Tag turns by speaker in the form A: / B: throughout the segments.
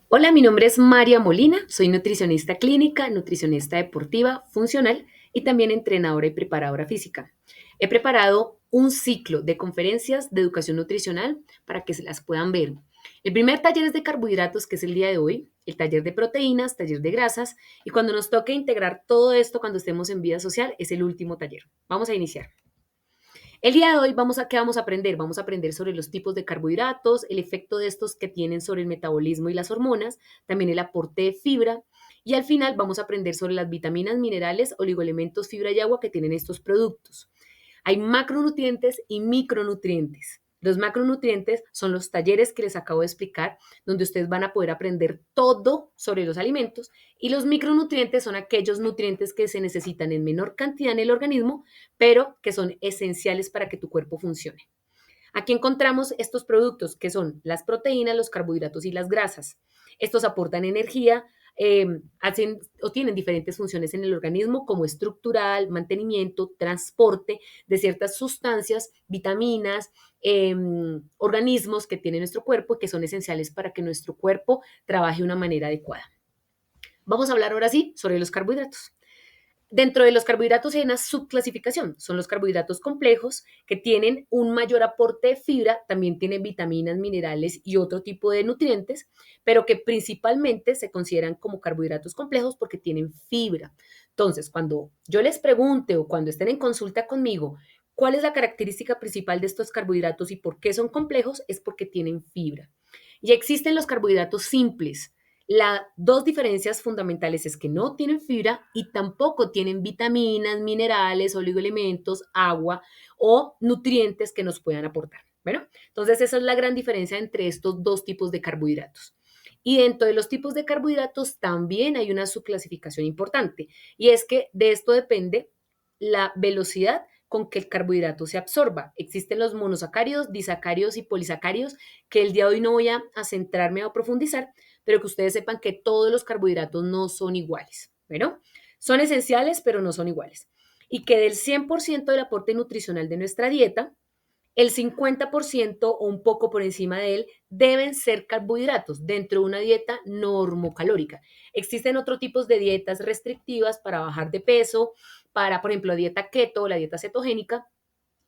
A: Hola, mi nombre es María Molina, soy nutricionista clínica, nutricionista deportiva, funcional y también entrenadora y preparadora física. He preparado un ciclo de conferencias de educación nutricional para que se las puedan ver. El primer taller es de carbohidratos, que es el día de hoy, el taller de proteínas, taller de grasas, y cuando nos toque integrar todo esto cuando estemos en vida social es el último taller. Vamos a iniciar. El día de hoy ¿qué vamos a aprender? Vamos a aprender sobre los tipos de carbohidratos, el efecto de estos que tienen sobre el metabolismo y las hormonas, también el aporte de fibra y al final vamos a aprender sobre las vitaminas, minerales, oligoelementos, fibra y agua que tienen estos productos. Hay macronutrientes y micronutrientes. Los macronutrientes son los talleres que les acabo de explicar, donde ustedes van a poder aprender todo sobre los alimentos, y los micronutrientes son aquellos nutrientes que se necesitan en menor cantidad en el organismo, pero que son esenciales para que tu cuerpo funcione. Aquí encontramos estos productos que son las proteínas, los carbohidratos y las grasas. Estos aportan energía, hacen o tienen diferentes funciones en el organismo como estructural, mantenimiento, transporte de ciertas sustancias, vitaminas, organismos que tiene nuestro cuerpo y que son esenciales para que nuestro cuerpo trabaje de una manera adecuada. Vamos a hablar ahora sí sobre los carbohidratos. Dentro de los carbohidratos hay una subclasificación. Son los carbohidratos complejos que tienen un mayor aporte de fibra, también tienen vitaminas, minerales y otro tipo de nutrientes, pero que principalmente se consideran como carbohidratos complejos porque tienen fibra. Entonces, cuando yo les pregunte o cuando estén en consulta conmigo, ¿cuál es la característica principal de estos carbohidratos y por qué son complejos? Es porque tienen fibra. Y existen los carbohidratos simples. Las dos diferencias fundamentales es que no tienen fibra y tampoco tienen vitaminas, minerales, oligoelementos, agua o nutrientes que nos puedan aportar. Bueno, entonces esa es la gran diferencia entre estos dos tipos de carbohidratos. Y dentro de los tipos de carbohidratos también hay una subclasificación importante, y es que de esto depende la velocidad con que el carbohidrato se absorba. Existen los monosacáridos, disacáridos y polisacáridos, que el día de hoy no voy a centrarme a profundizar, pero que ustedes sepan que todos los carbohidratos no son iguales. Bueno, son esenciales, pero no son iguales. Y que del 100% del aporte nutricional de nuestra dieta, el 50% o un poco por encima de él deben ser carbohidratos dentro de una dieta normocalórica. Existen otros tipos de dietas restrictivas para bajar de peso, para, por ejemplo, la dieta keto o la dieta cetogénica,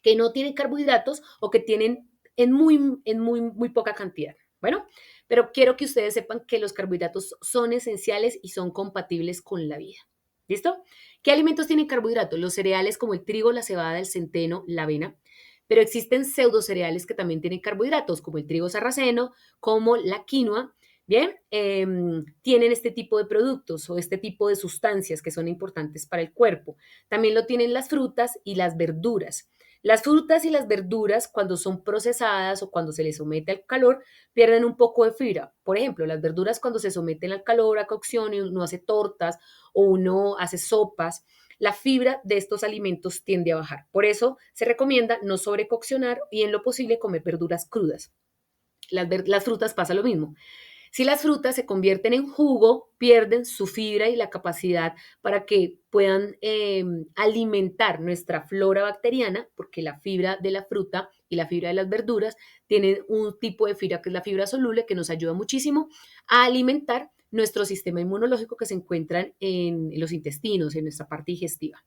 A: que no tienen carbohidratos o que tienen muy poca cantidad. Bueno, pero quiero que ustedes sepan que los carbohidratos son esenciales y son compatibles con la vida. ¿Listo? ¿Qué alimentos tienen carbohidratos? Los cereales como el trigo, la cebada, el centeno, la avena. Pero existen pseudocereales que también tienen carbohidratos, como el trigo sarraceno, como la quinoa. Bien, tienen este tipo de productos o este tipo de sustancias que son importantes para el cuerpo. También lo tienen las frutas y las verduras. Las frutas y las verduras, cuando son procesadas o cuando se les somete al calor, pierden un poco de fibra. Por ejemplo, las verduras cuando se someten al calor, a cocción, y uno hace tortas o uno hace sopas, la fibra de estos alimentos tiende a bajar. Por eso se recomienda no sobrecoccionar y en lo posible comer verduras crudas. Las frutas pasa lo mismo. Si las frutas se convierten en jugo, pierden su fibra y la capacidad para que puedan alimentar nuestra flora bacteriana, porque la fibra de la fruta y la fibra de las verduras tienen un tipo de fibra que es la fibra soluble, que nos ayuda muchísimo a alimentar nuestro sistema inmunológico que se encuentra en los intestinos, en nuestra parte digestiva.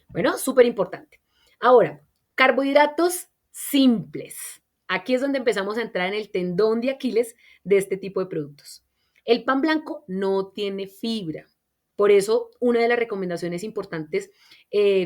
A: Bueno, súper importante. Ahora, carbohidratos simples. Aquí es donde empezamos a entrar en el tendón de Aquiles de este tipo de productos. El pan blanco no tiene fibra. Por eso, una de las recomendaciones importantes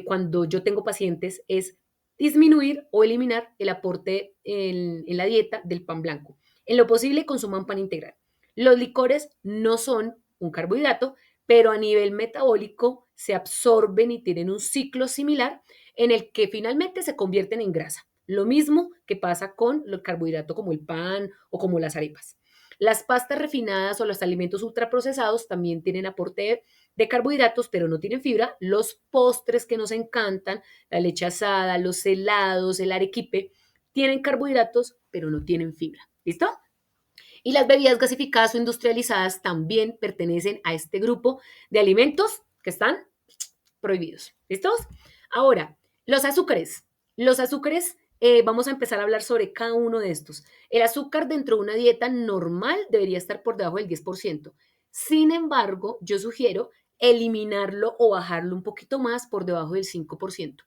A: cuando yo tengo pacientes es disminuir o eliminar el aporte en la dieta del pan blanco. En lo posible, consuman pan integral. Los licores no son un carbohidrato, pero a nivel metabólico se absorben y tienen un ciclo similar en el que finalmente se convierten en grasa. Lo mismo que pasa con el carbohidrato como el pan o como las arepas. Las pastas refinadas o los alimentos ultraprocesados también tienen aporte de carbohidratos, pero no tienen fibra. Los postres que nos encantan, la leche asada, los helados, el arequipe, tienen carbohidratos, pero no tienen fibra. ¿Listo? Y las bebidas gasificadas o industrializadas también pertenecen a este grupo de alimentos que están prohibidos. ¿Listos? Ahora, los azúcares. Los azúcares vamos a empezar a hablar sobre cada uno de estos. El azúcar dentro de una dieta normal debería estar por debajo del 10%. Sin embargo, yo sugiero eliminarlo o bajarlo un poquito más por debajo del 5%.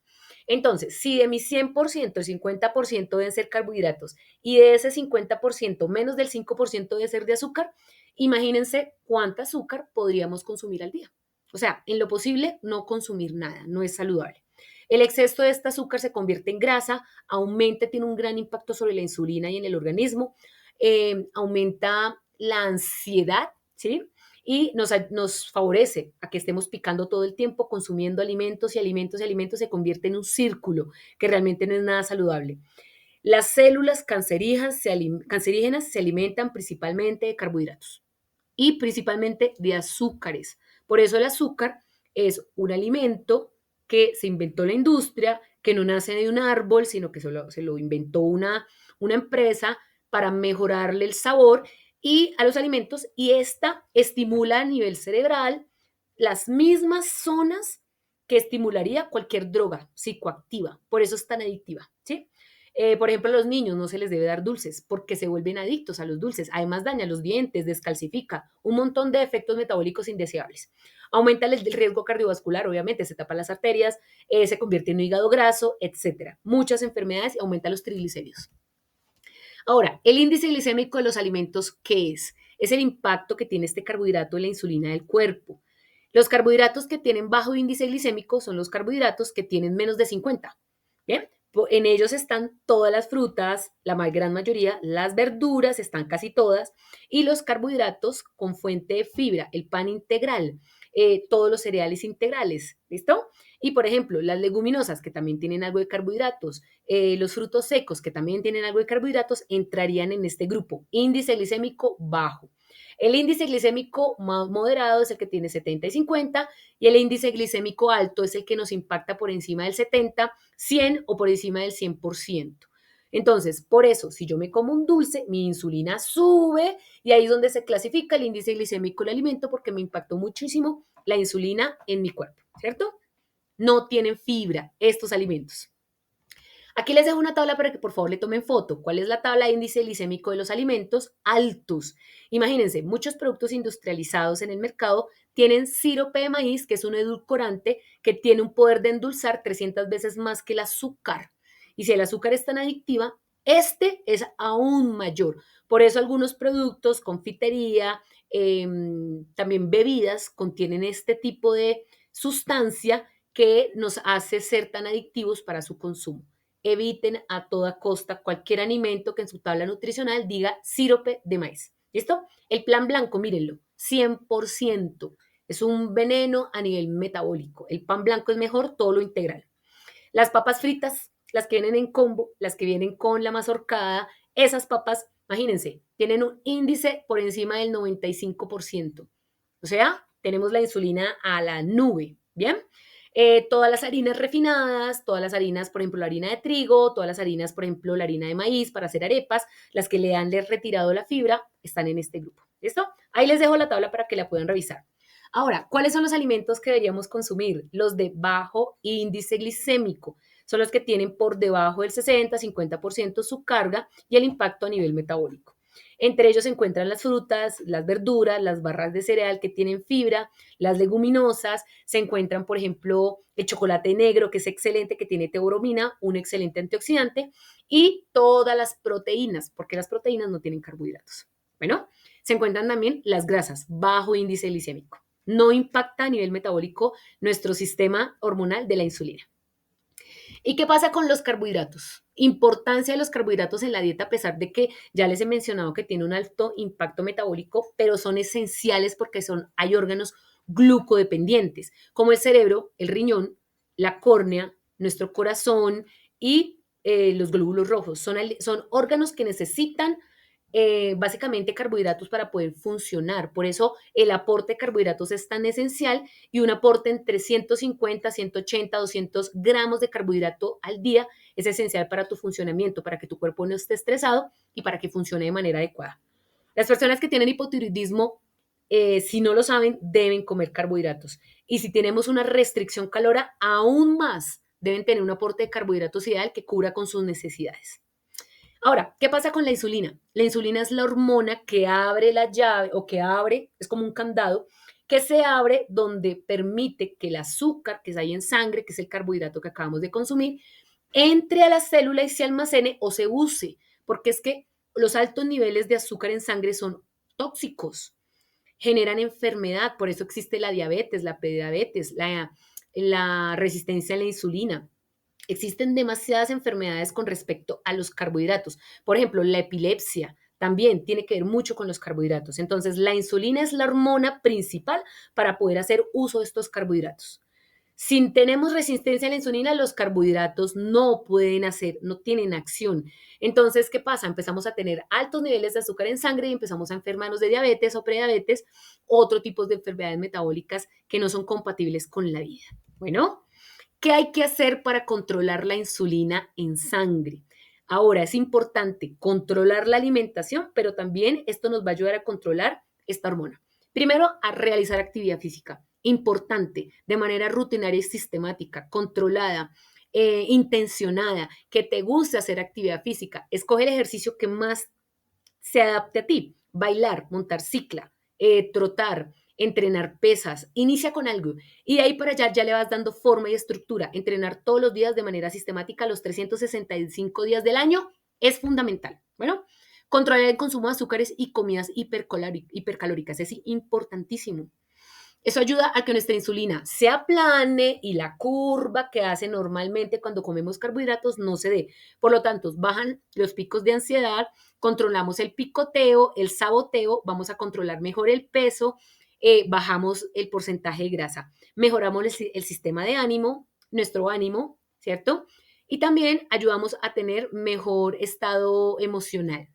A: Entonces, si de mi 100%, el 50% deben ser carbohidratos y de ese 50%, menos del 5% debe ser de azúcar, imagínense cuánta azúcar podríamos consumir al día. O sea, en lo posible, no consumir nada, no es saludable. El exceso de este azúcar se convierte en grasa, aumenta, tiene un gran impacto sobre la insulina y en el organismo, aumenta la ansiedad, ¿sí? Y nos favorece a que estemos picando todo el tiempo, consumiendo alimentos y alimentos y alimentos, se convierte en un círculo que realmente no es nada saludable. Las células cancerígenas se alimentan principalmente de carbohidratos y principalmente de azúcares. Por eso el azúcar es un alimento que se inventó la industria, que no nace de un árbol, sino que se lo inventó una empresa para mejorarle el sabor y a los alimentos, y esta estimula a nivel cerebral las mismas zonas que estimularía cualquier droga psicoactiva. Por eso es tan adictiva, ¿sí? Por ejemplo, a los niños no se les debe dar dulces porque se vuelven adictos a los dulces. Además, daña los dientes, descalcifica, un montón de efectos metabólicos indeseables. Aumenta el riesgo cardiovascular, obviamente, se tapan las arterias, se convierte en un hígado graso, etcétera. Muchas enfermedades y aumenta los triglicéridos. Ahora, el índice glicémico de los alimentos, ¿qué es? Es el impacto que tiene este carbohidrato en la insulina del cuerpo. Los carbohidratos que tienen bajo índice glicémico son los carbohidratos que tienen menos de 50. ¿Bien? En ellos están todas las frutas, la gran mayoría, las verduras, están casi todas, y los carbohidratos con fuente de fibra, el pan integral, todos los cereales integrales, ¿listo? Y por ejemplo, las leguminosas, que también tienen algo de carbohidratos, los frutos secos, que también tienen algo de carbohidratos, entrarían en este grupo, índice glicémico bajo. El índice glicémico más moderado es el que tiene 70 y 50 y el índice glicémico alto es el que nos impacta por encima del 70, 100 o por encima del 100%. Entonces, por eso, si yo me como un dulce, mi insulina sube y ahí es donde se clasifica el índice glicémico del alimento porque me impactó muchísimo la insulina en mi cuerpo, ¿cierto? No tienen fibra estos alimentos. Aquí les dejo una tabla para que por favor le tomen foto. ¿Cuál es la tabla de índice glicémico de los alimentos? Altos. Imagínense, muchos productos industrializados en el mercado tienen sirope de maíz, que es un edulcorante que tiene un poder de endulzar 300 veces más que el azúcar. Y si el azúcar es tan adictiva, este es aún mayor. Por eso algunos productos, confitería, también bebidas, contienen este tipo de sustancia que nos hace ser tan adictivos para su consumo. Eviten a toda costa cualquier alimento que en su tabla nutricional diga sirope de maíz. ¿Listo? El plan blanco, mírenlo, 100%. Es un veneno a nivel metabólico. El pan blanco es mejor, todo lo integral. Las papas fritas, las que vienen en combo, las que vienen con la mazorcada, esas papas, imagínense, tienen un índice por encima del 95%. O sea, tenemos la insulina a la nube, ¿bien? Todas las harinas refinadas, todas las harinas, por ejemplo, la harina de trigo, todas las harinas, por ejemplo, la harina de maíz para hacer arepas, las que le han retirado la fibra, están en este grupo. ¿Listo? Ahí les dejo la tabla para que la puedan revisar. Ahora, ¿cuáles son los alimentos que deberíamos consumir? Los de bajo índice glicémico. Son los que tienen por debajo del 60-50% su carga y el impacto a nivel metabólico. Entre ellos se encuentran las frutas, las verduras, las barras de cereal que tienen fibra, las leguminosas, se encuentran, por ejemplo, el chocolate negro, que es excelente, que tiene teobromina, un excelente antioxidante, y todas las proteínas, porque las proteínas no tienen carbohidratos. Bueno, se encuentran también las grasas, bajo índice glicémico. No impacta a nivel metabólico nuestro sistema hormonal de la insulina. ¿Y qué pasa con los carbohidratos? Importancia de los carbohidratos en la dieta, a pesar de que ya les he mencionado que tiene un alto impacto metabólico, pero son esenciales porque hay órganos glucodependientes, como el cerebro, el riñón, la córnea, nuestro corazón y los glóbulos rojos. Son órganos que necesitan básicamente carbohidratos para poder funcionar. Por eso el aporte de carbohidratos es tan esencial y un aporte entre 150, 180, 200 gramos de carbohidrato al día es esencial para tu funcionamiento, para que tu cuerpo no esté estresado y para que funcione de manera adecuada. Las personas que tienen hipotiroidismo, si no lo saben, deben comer carbohidratos. Y si tenemos una restricción calórica, aún más deben tener un aporte de carbohidratos ideal que cubra con sus necesidades. Ahora, ¿qué pasa con la insulina? La insulina es la hormona que abre la llave o que abre, es como un candado, que se abre donde permite que el azúcar que hay en sangre, que es el carbohidrato que acabamos de consumir, entre a la célula y se almacene o se use, porque es que los altos niveles de azúcar en sangre son tóxicos, generan enfermedad, por eso existe la diabetes, la prediabetes, la resistencia a la insulina. Existen demasiadas enfermedades con respecto a los carbohidratos. Por ejemplo, la epilepsia también tiene que ver mucho con los carbohidratos. Entonces, la insulina es la hormona principal para poder hacer uso de estos carbohidratos. Si tenemos resistencia a la insulina, los carbohidratos no pueden hacer, no tienen acción. Entonces, ¿qué pasa? Empezamos a tener altos niveles de azúcar en sangre y empezamos a enfermarnos de diabetes o prediabetes, otro tipo de enfermedades metabólicas que no son compatibles con la vida. Bueno, ¿qué hay que hacer para controlar la insulina en sangre? Ahora, es importante controlar la alimentación, pero también esto nos va a ayudar a controlar esta hormona. Primero, a realizar actividad física. Importante, de manera rutinaria y sistemática, controlada, intencionada, que te guste hacer actividad física. Escoge el ejercicio que más se adapte a ti. Bailar, montar cicla, trotar, entrenar pesas. Inicia con algo y de ahí para allá ya le vas dando forma y estructura. Entrenar todos los días de manera sistemática los 365 días del año es fundamental. Bueno, controlar el consumo de azúcares y comidas hipercalóricas es importantísimo. Eso ayuda a que nuestra insulina se aplane y la curva que hace normalmente cuando comemos carbohidratos no se dé. Por lo tanto, bajan los picos de ansiedad, controlamos el picoteo, el saboteo, vamos a controlar mejor el peso, bajamos el porcentaje de grasa, mejoramos el sistema de ánimo, nuestro ánimo, ¿cierto? Y también ayudamos a tener mejor estado emocional.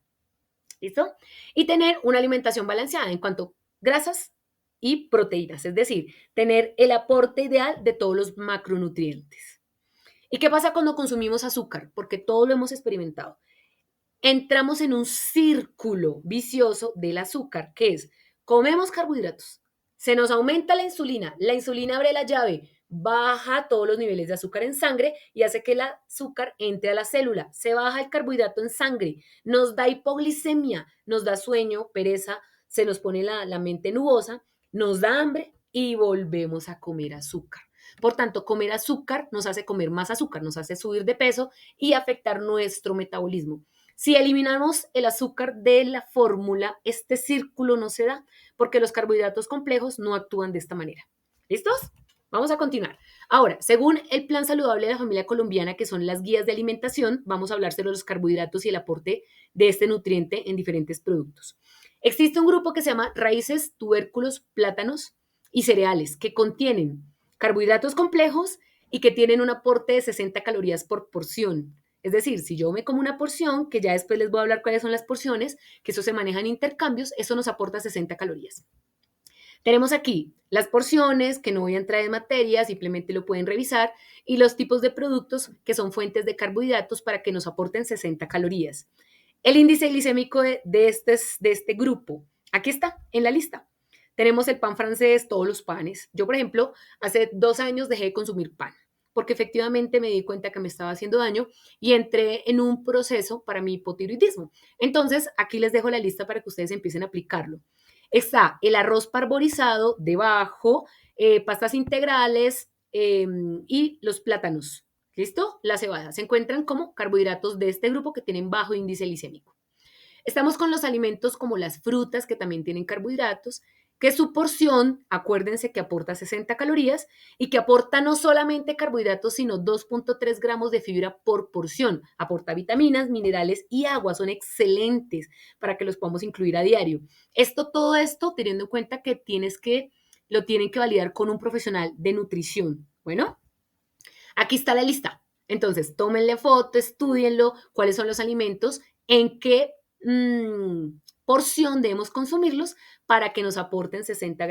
A: ¿Listo? Y tener una alimentación balanceada en cuanto a grasas y proteínas, es decir, tener el aporte ideal de todos los macronutrientes. ¿Y qué pasa cuando consumimos azúcar? Porque todo lo hemos experimentado. Entramos en un círculo vicioso del azúcar, que es, comemos carbohidratos, se nos aumenta la insulina abre la llave, baja todos los niveles de azúcar en sangre y hace que el azúcar entre a la célula, se baja el carbohidrato en sangre, nos da hipoglicemia, nos da sueño, pereza, se nos pone la mente nubosa, nos da hambre y volvemos a comer azúcar. Por tanto, comer azúcar nos hace comer más azúcar, nos hace subir de peso y afectar nuestro metabolismo. Si eliminamos el azúcar de la fórmula, este círculo no se da porque los carbohidratos complejos no actúan de esta manera. ¿Listos? Vamos a continuar. Ahora, según el Plan Saludable de la Familia Colombiana, que son las guías de alimentación, vamos a hablar sobre los carbohidratos y el aporte de este nutriente en diferentes productos. Existe un grupo que se llama raíces, tubérculos, plátanos y cereales, que contienen carbohidratos complejos y que tienen un aporte de 60 calorías por porción. Es decir, si yo me como una porción, que ya después les voy a hablar cuáles son las porciones, que eso se maneja en intercambios, eso nos aporta 60 calorías. Tenemos aquí las porciones, que no voy a entrar en materia, simplemente lo pueden revisar, y los tipos de productos que son fuentes de carbohidratos para que nos aporten 60 calorías. El índice glicémico de este grupo, aquí está, en la lista. Tenemos el pan francés, todos los panes. Yo, por ejemplo, hace 2 años dejé de consumir pan porque efectivamente me di cuenta que me estaba haciendo daño y entré en un proceso para mi hipotiroidismo. Entonces, aquí les dejo la lista para que ustedes empiecen a aplicarlo. Está el arroz parborizado debajo, pastas integrales y los plátanos. ¿Listo? La cebada. Se encuentran como carbohidratos de este grupo que tienen bajo índice glicémico. Estamos con los alimentos como las frutas, que también tienen carbohidratos, que su porción, acuérdense que aporta 60 calorías y que aporta no solamente carbohidratos, sino 2.3 gramos de fibra por porción. Aporta vitaminas, minerales y agua. Son excelentes para que los podamos incluir a diario. Todo esto teniendo en cuenta que lo tienen que validar con un profesional de nutrición. Bueno, aquí está la lista. Entonces, tómenle foto, estudienlo, cuáles son los alimentos, en qué porción debemos consumirlos para que nos aporten 60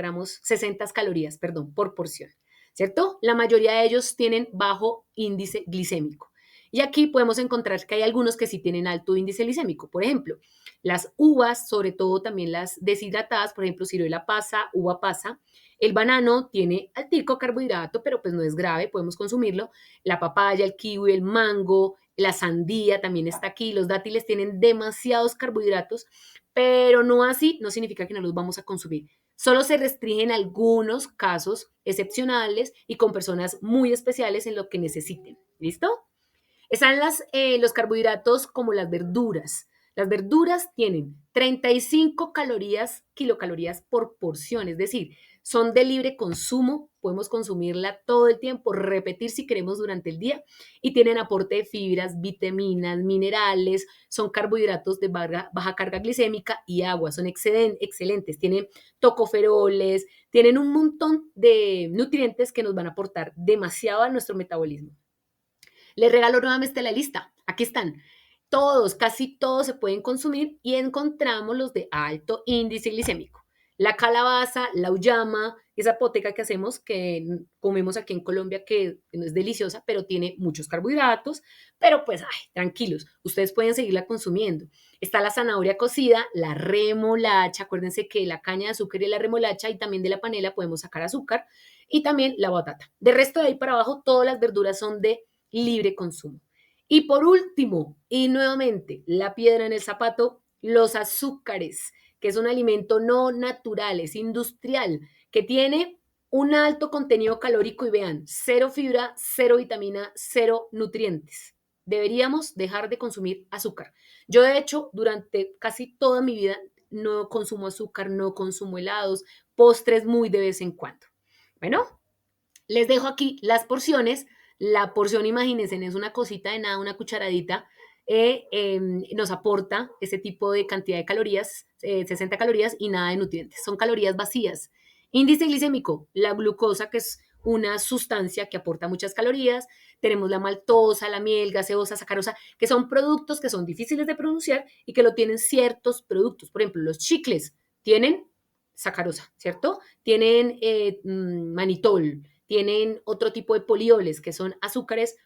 A: calorías, perdón, por porción, ¿cierto? La mayoría de ellos tienen bajo índice glicémico. Y aquí podemos encontrar que hay algunos que sí tienen alto índice glicémico. Por ejemplo, las uvas, sobre todo también las deshidratadas, por ejemplo, ciruela pasa, uva pasa. El banano tiene altico carbohidrato, pero pues no es grave, podemos consumirlo. La papaya, el kiwi, el mango, la sandía también está aquí. Los dátiles tienen demasiados carbohidratos, pero no así, no significa que no los vamos a consumir. Solo se restringen algunos casos excepcionales y con personas muy especiales en lo que necesiten. ¿Listo? Están los carbohidratos como las verduras. Las verduras tienen 35 calorías, kilocalorías por porción, es decir, son de libre consumo, podemos consumirla todo el tiempo, repetir si queremos durante el día y tienen aporte de fibras, vitaminas, minerales, son carbohidratos de baja carga glicémica y agua, son excelentes, tienen tocoferoles, tienen un montón de nutrientes que nos van a aportar demasiado a nuestro metabolismo. Les regalo nuevamente la lista. Aquí están. Todos, casi todos se pueden consumir y encontramos los de alto índice glicémico. La calabaza, la uyama, esa poteca que hacemos, que comemos aquí en Colombia, que no es deliciosa, pero tiene muchos carbohidratos, pero pues, ay, tranquilos, ustedes pueden seguirla consumiendo. Está la zanahoria cocida, la remolacha, acuérdense que la caña de azúcar y la remolacha y también de la panela podemos sacar azúcar, y también la batata. De resto de ahí para abajo, todas las verduras son de libre consumo. Y por último, y nuevamente, la piedra en el zapato, los azúcares, que es un alimento no natural, es industrial, que tiene un alto contenido calórico y vean, cero fibra, cero vitamina, cero nutrientes. Deberíamos dejar de consumir azúcar. Yo, de hecho, durante casi toda mi vida no consumo azúcar, no consumo helados, postres muy de vez en cuando. Bueno, les dejo aquí las porciones. La porción, imagínense, es una cosita de nada, una cucharadita, nos aporta ese tipo de cantidad de calorías, 60 calorías y nada de nutrientes. Son calorías vacías. Índice glicémico, la glucosa, que es una sustancia que aporta muchas calorías. Tenemos la maltosa, la miel, gaseosa, sacarosa, que son productos que son difíciles de pronunciar y que lo tienen ciertos productos. Por ejemplo, los chicles tienen sacarosa, ¿cierto? Tienen manitol, tienen otro tipo de polioles, que son azúcares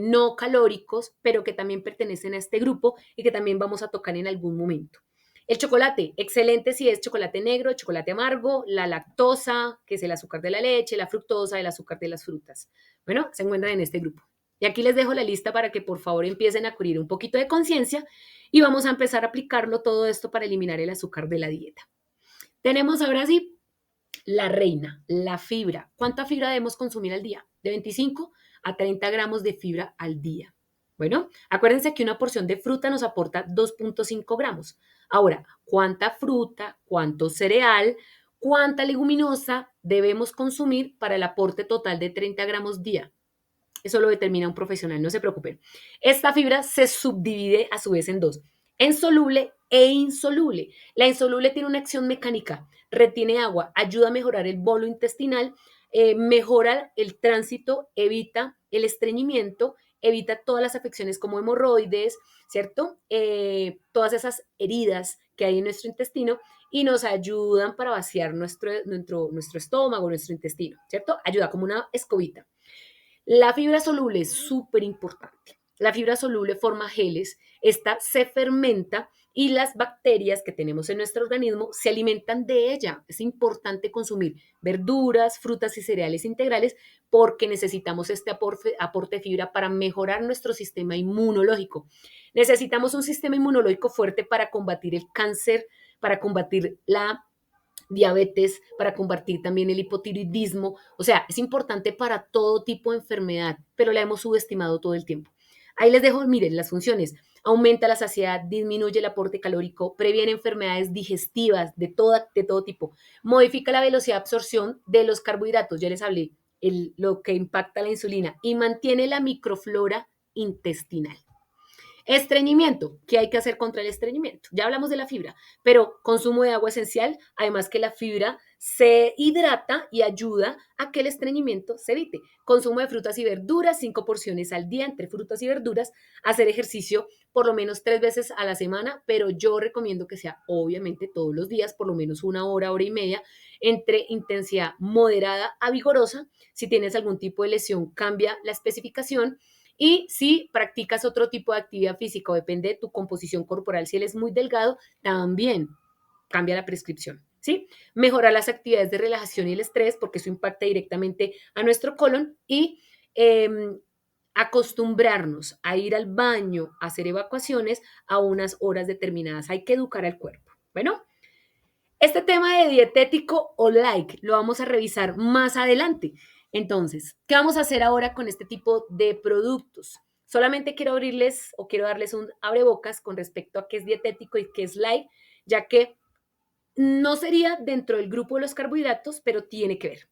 A: no calóricos, pero que también pertenecen a este grupo y que también vamos a tocar en algún momento. El chocolate, excelente si es chocolate negro, chocolate amargo, la lactosa, que es el azúcar de la leche, la fructosa, el azúcar de las frutas. Bueno, se encuentran en este grupo. Y aquí les dejo la lista para que por favor empiecen a adquirir un poquito de conciencia y vamos a empezar a aplicarlo todo esto para eliminar el azúcar de la dieta. Tenemos ahora sí la reina, la fibra. ¿Cuánta fibra debemos consumir al día? De 25 a 30 gramos de fibra al día. Bueno, acuérdense que una porción de fruta nos aporta 2.5 gramos. Ahora, ¿cuánta fruta, cuánto cereal, cuánta leguminosa debemos consumir para el aporte total de 30 gramos día? Eso lo determina un profesional, no se preocupen. Esta fibra se subdivide a su vez en dos, en soluble e insoluble. La insoluble tiene una acción mecánica, retiene agua, ayuda a mejorar el bolo intestinal, mejora el tránsito, evita el estreñimiento, evita todas las afecciones como hemorroides, ¿cierto? Todas esas heridas que hay en nuestro intestino y nos ayudan para vaciar nuestro estómago, nuestro intestino, ¿cierto? Ayuda como una escobita. La fibra soluble es súper importante. La fibra soluble forma geles, esta se fermenta y las bacterias que tenemos en nuestro organismo se alimentan de ella. Es importante consumir verduras, frutas y cereales integrales porque necesitamos este aporte de fibra para mejorar nuestro sistema inmunológico. Necesitamos un sistema inmunológico fuerte para combatir el cáncer, para combatir la diabetes, para combatir también el hipotiroidismo. O sea, es importante para todo tipo de enfermedad, pero la hemos subestimado todo el tiempo. Ahí les dejo, miren, las funciones. Aumenta la saciedad, disminuye el aporte calórico, previene enfermedades digestivas de todo tipo, modifica la velocidad de absorción de los carbohidratos, ya les hablé, lo que impacta la insulina, y mantiene la microflora intestinal. Estreñimiento. ¿Qué hay que hacer contra el estreñimiento? Ya hablamos de la fibra, pero consumo de agua esencial, además que la fibra se hidrata y ayuda a que el estreñimiento se evite. Consumo de frutas y verduras, 5 porciones al día entre frutas y verduras. Hacer ejercicio por lo menos 3 veces a la semana, pero yo recomiendo que sea obviamente todos los días, por lo menos una hora, hora y media, entre intensidad moderada a vigorosa. Si tienes algún tipo de lesión, cambia la especificación Y si practicas otro tipo de actividad física o depende de tu composición corporal, si él es muy delgado, también cambia la prescripción, ¿sí? Mejorar las actividades de relajación y el estrés, porque eso impacta directamente a nuestro colon y eh, acostumbrarnos a ir al baño, a hacer evacuaciones a unas horas determinadas. Hay que educar al cuerpo. Bueno, este tema de dietético o like lo vamos a revisar más adelante. Entonces, ¿qué vamos a hacer ahora con este tipo de productos? Solamente quiero abrirles o quiero darles un abrebocas con respecto a qué es dietético y qué es light, ya que no sería dentro del grupo de los carbohidratos, pero tiene que ver.